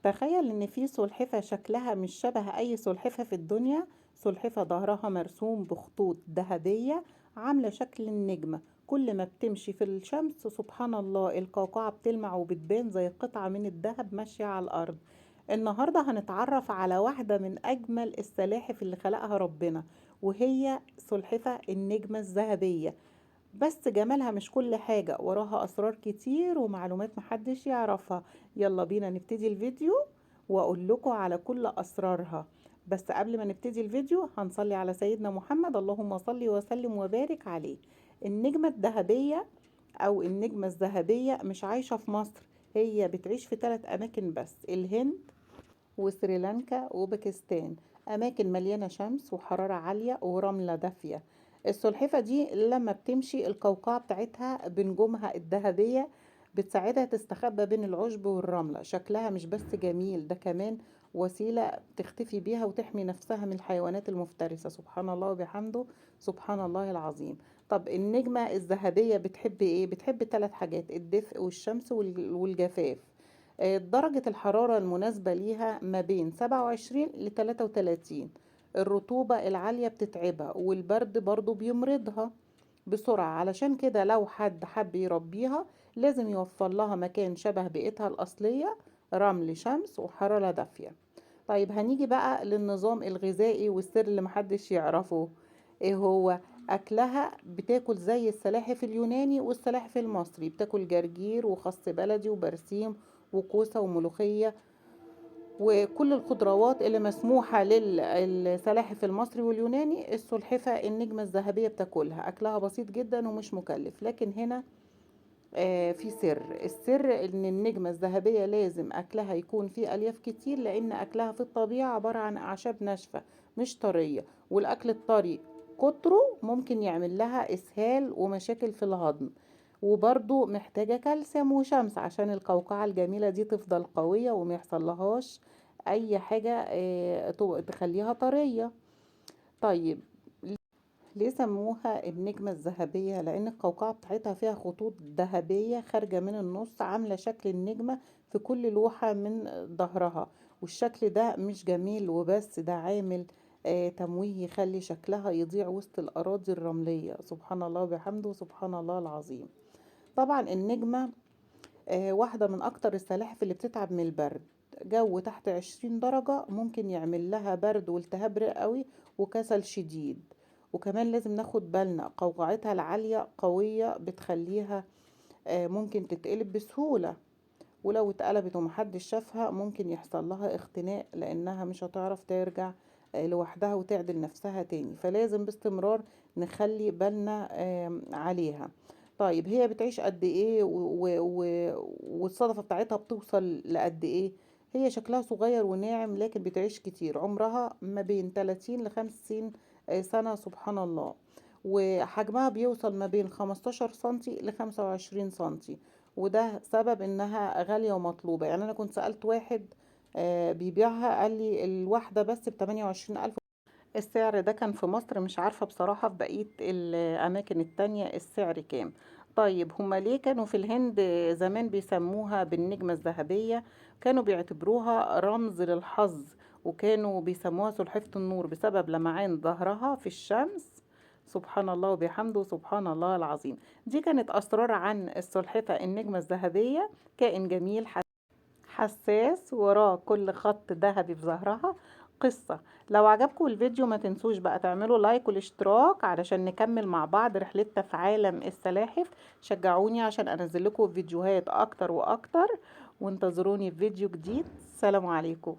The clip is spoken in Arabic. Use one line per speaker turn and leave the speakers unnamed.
تخيل ان في سلحفة شكلها مش شبه اي سلحفة في الدنيا. سلحفة ظهرها مرسوم بخطوط ذهبية عاملة شكل النجمة. كل ما بتمشي في الشمس سبحان الله القوقعة بتلمع وبتبان زي قطعة من الذهب ماشية على الارض. النهاردة هنتعرف على واحدة من اجمل السلاحف اللي خلقها ربنا، وهي سلحفة النجمة الذهبية. بس جمالها مش كل حاجة، وراها أسرار كتير ومعلومات محدش يعرفها. يلا بينا نبتدي الفيديو وأقول لكم على كل أسرارها. بس قبل ما نبتدي الفيديو هنصلي على سيدنا محمد، اللهم صل وسلم وبارك عليه. النجمة الذهبية أو النجمة الذهبية مش عايشة في مصر، هي بتعيش في 3 أماكن بس: الهند وسريلانكا وباكستان. أماكن مليانة شمس وحرارة عالية ورملة دافية. السلحفة دي لما بتمشي القوقعة بتاعتها بنجومها الذهبية بتساعدها تستخبى بين العشب والرملة. شكلها مش بس جميل، ده كمان وسيلة تختفي بيها وتحمي نفسها من الحيوانات المفترسة. سبحان الله وبحمده، سبحان الله العظيم. طب النجمة الذهبية بتحب ايه؟ بتحب 3 حاجات: الدفء والشمس والجفاف. درجة الحرارة المناسبة ليها ما بين 27 ل 33. الرطوبة العالية بتتعبها، والبرد برضو بيمرضها بسرعة. علشان كده لو حد حب يربيها لازم يوفر لها مكان شبه بيئتها الأصلية: رمل، شمس، وحرارة دافية. طيب هنيجي بقى للنظام الغذائي والسر اللي محدش يعرفه. ايه هو؟ اكلها بتاكل زي السلاحف اليوناني والسلاحف المصري، بتاكل جرجير وخس بلدي وبرسيم وكوسة وملوخية وكل الخضروات اللي مسموحة للسلاحف المصري واليوناني. السلحفة النجمة الذهبية بتاكلها. أكلها بسيط جدا ومش مكلف، لكن هنا في سر. السر ان النجمة الذهبية لازم اكلها يكون فيه الياف كتير، لان اكلها في الطبيعة عبارة عن اعشاب ناشفة مش طرية، والاكل الطري كتره ممكن يعمل لها اسهال ومشاكل في الهضم. وبرضو محتاجة كالسيوم وشمس عشان القوقعة الجميلة دي تفضل قوية وما يحصلهاش اي حاجة تخليها طرية. طيب ليه سموها النجمة الذهبية؟ لأن القوقعة بتاعتها فيها خطوط ذهبية خارجة من النص عاملة شكل النجمة في كل لوحة من ظهرها. والشكل ده مش جميل وبس، ده عامل تمويه يخلي شكلها يضيع وسط الأراضي الرملية. سبحان الله وبحمده، سبحان الله العظيم. طبعا النجمة واحدة من أكتر السلاحف اللي بتتعب من البرد. جو تحت 20 درجة ممكن يعمل لها برد والتهاب رئوي وكسل شديد. وكمان لازم ناخد بالنا قوقعتها العالية قوية بتخليها ممكن تتقلب بسهولة، ولو اتقلبت ومحدش شافها ممكن يحصل لها اختناق لأنها مش هتعرف ترجع لوحدها وتعدل نفسها تاني. فلازم باستمرار نخلي بالنا عليها. طيب هي بتعيش قد ايه والصدفة بتاعتها بتوصل لقد ايه؟ هي شكلها صغير وناعم لكن بتعيش كتير، عمرها ما بين 30 ل 50 سنة. سبحان الله. وحجمها بيوصل ما بين 15 سنتي ل 25 سنتي، وده سبب انها غالية ومطلوبة. يعني انا كنت سألت واحد بيبيعها قال لي الواحدة بس ب28,000. السعر ده كان في مصر، مش عارفة بصراحة في بقية الأماكن التانية السعر كام. طيب هما ليه كانوا في الهند زمان بيسموها بالنجمة الذهبية؟ كانوا بيعتبروها رمز للحظ، وكانوا بيسموها سلحفة النور بسبب لمعان ظهرها في الشمس. سبحان الله وبحمده، سبحان الله العظيم. دي كانت أسرار عن السلحفة النجمة الذهبية. كائن جميل حساس، وراه كل خط ذهبي في ظهرها قصة. لو عجبكم الفيديو ما تنسوش بقى تعملوا لايك والاشتراك علشان نكمل مع بعض رحلتنا في عالم السلاحف. شجعوني عشان انزل لكم فيديوهات اكتر واكتر، وانتظروني في فيديو جديد. سلام عليكم.